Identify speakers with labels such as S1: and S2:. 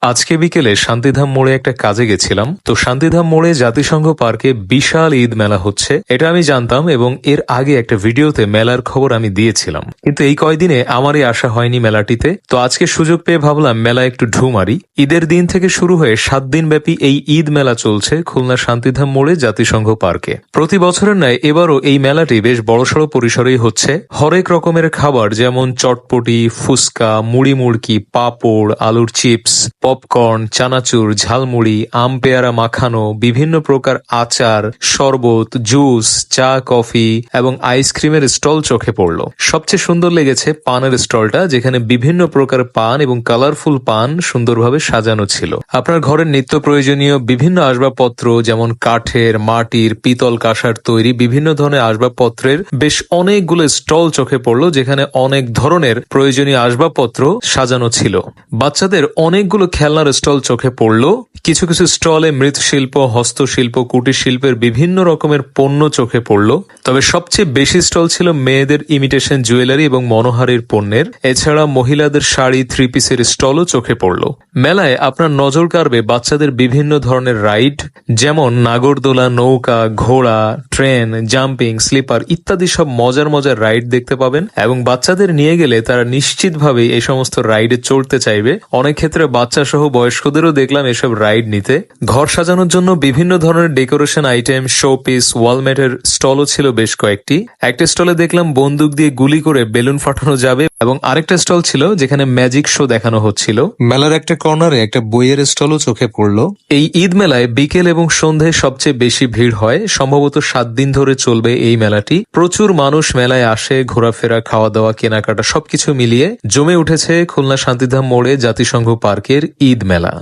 S1: আজকে বিকেলে শান্তিধাম মোড়ে একটা কাজে গেছিলাম। তো শান্তিধাম মোড়ে জাতিসংঘ পার্কে বিশাল ঈদ মেলা হচ্ছে, এটা আমি জানতাম এবং এর আগে একটা ভিডিওতে মেলার খবর আমি দিয়েছিলাম, কিন্তু এই কয়দিনে আমারই আসা হয়নি মেলাটিতে। তো আজকে সুযোগ পেয়ে ভাবলাম মেলা একটু ঢু মারি। ঈদের দিন থেকে শুরু হয়ে 7 দিন ব্যাপী এই ঈদ মেলা চলছে খুলনা শান্তিধাম মোড়ে জাতিসংঘ পার্কে। প্রতি বছরের ন্যায় এবারও এই মেলাটি বেশ বড়সড় পরিসরেই হচ্ছে। হরেক রকমের খাবার যেমন চটপটি, ফুচকা, মুড়ি মুড়কি, পাঁপড়, আলুর চিপস, পপকর্ন, চানাচুর, ঝালমুড়ি, আম পেয়ারা মাখানো, বিভিন্ন প্রকার আচার, শরবত, জুস, চা, কফি এবং আইসক্রিমের স্টল চোখে পড়ল। সবচেয়ে সুন্দর লেগেছে পানের স্টলটা, যেখানে বিভিন্ন প্রকার পান এবং কালারফুল পান সুন্দরভাবে সাজানো ছিল। আপনার ঘরের নিত্য প্রয়োজনীয় বিভিন্ন আসবাবপত্র যেমন কাঠের, মাটির, পিতল, কাঁসার তৈরি বিভিন্ন ধরনের আসবাবপত্রের বেশ অনেকগুলো স্টল চোখে পড়ল, যেখানে অনেক ধরনের প্রয়োজনীয় আসবাবপত্র সাজানো ছিল। বাচ্চাদের অনেকগুলো খেলনার স্টল চোখে পড়ল। কিছু কিছু স্টলে মৃৎশিল্প, হস্তশিল্প, কুটির শিল্পের বিভিন্ন রকমের পণ্য চোখে পড়ল। তবে সবচেয়ে বেশি স্টল ছিল মেয়েদের ইমিটেশন জুয়েলারি এবং মনোহারীর পণ্যের। এছাড়া মহিলাদের শাড়ি, 3 পিসের স্টলও চোখে পড়ল। মেলায় আপনার নজর কাড়বে বাচ্চাদের বিভিন্ন ধরনের রাইড, যেমন নাগরদোলা, নৌকা, ঘোড়া, ট্রেন, জাম্পিং, স্লিপার ইত্যাদি সব মজার মজার রাইড দেখতে পাবেন। এবং বাচ্চাদের নিয়ে গেলে তারা নিশ্চিতভাবে এই সমস্ত রাইডে চড়তে চাইবে। অনেক ক্ষেত্রে বাচ্চা সহ বয়স্কদেরও দেখলাম এসব রাইড নিতে। ঘর সাজানোর জন্য বিভিন্ন ধরনের ডেকোরেশন আইটেম, শো পিস, ওয়ালমেটের স্টলও ছিল বেশ কয়েকটি। একটা স্টলে দেখলাম বন্দুক দিয়ে গুলি করে বেলুন ফাটানো যাবে এবং আরেকটা স্টল ছিল যেখানে ম্যাজিক শো দেখানো হচ্ছিল। মেলার একটা কর্নারে একটা বইয়ের স্টলও চোখে পড়লো। এই ঈদ মেলায় বিকেল এবং সন্ধ্যায় সবচেয়ে বেশি ভিড় হয়। সম্ভবত 7 দিন ধরে চলবে এই মেলাটি। প্রচুর মানুষ মেলায় আসে, ঘোরাফেরা, খাওয়া দাওয়া, কেনাকাটা সবকিছু মিলিয়ে জমে উঠেছে খুলনা শান্তিধাম মোড়ে জাতিসংঘ পার্কের ঈদ মেলা।